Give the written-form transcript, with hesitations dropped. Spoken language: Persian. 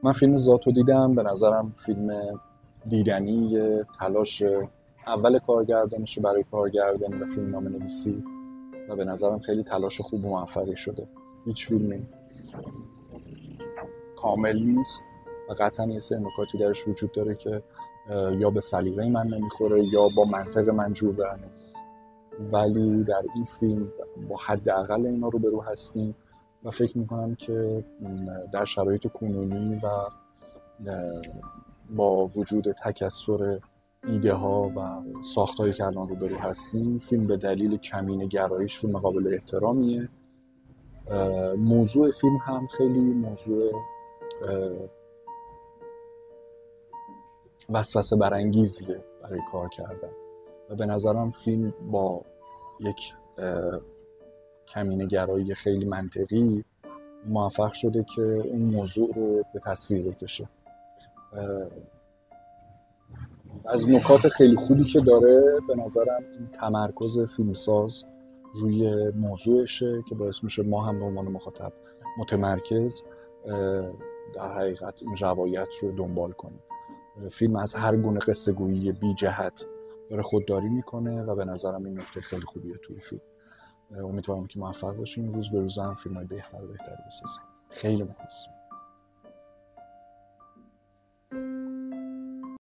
من فیلم ذاتو دیدم، به نظرم فیلم دیدنی، تلاش اول کارگردانش برای کارگردانی و فیلمنامه نویسی و به نظرم خیلی تلاش خوب و موفقی شده. هیچ فیلمی کامل نیست و قطعا یه سری نکاتی درش وجود داره که یا به سلیقه من نمیخوره یا با منطق من جور در نمیاد، ولی در این فیلم با حداقل اینا رو برو هستیم و فکر میکنم که در شرایط کنونی و با وجود تکثر ایده ها و ساختایی که الان رو برو هستیم، فیلم به دلیل کمینه گراییش فیلم قابل احترامیه. موضوع فیلم هم خیلی موضوع وسوسه برانگیزیه برای کار کردن و به نظرم فیلم با یک کمینه گرایی خیلی منطقی موفق شده که اون موضوع رو به تصویر بکشه. از نکات خیلی خوبی که داره به نظرم این تمرکز فیلمساز روی موضوعشه که باعث میشه ما هم به عنوان مخاطب متمرکز در حقیقت این روایت رو دنبال کنیم. فیلم از هر گونه قصه گویی بی جهت داره خودداری میکنه و به نظرم این نکته خیلی خوبیه توی فیلم. امیدوارم که موفق باشیم، روز به روز هم فیلم‌های بهتر و بهتری بسازیم. خیلی مخلصم.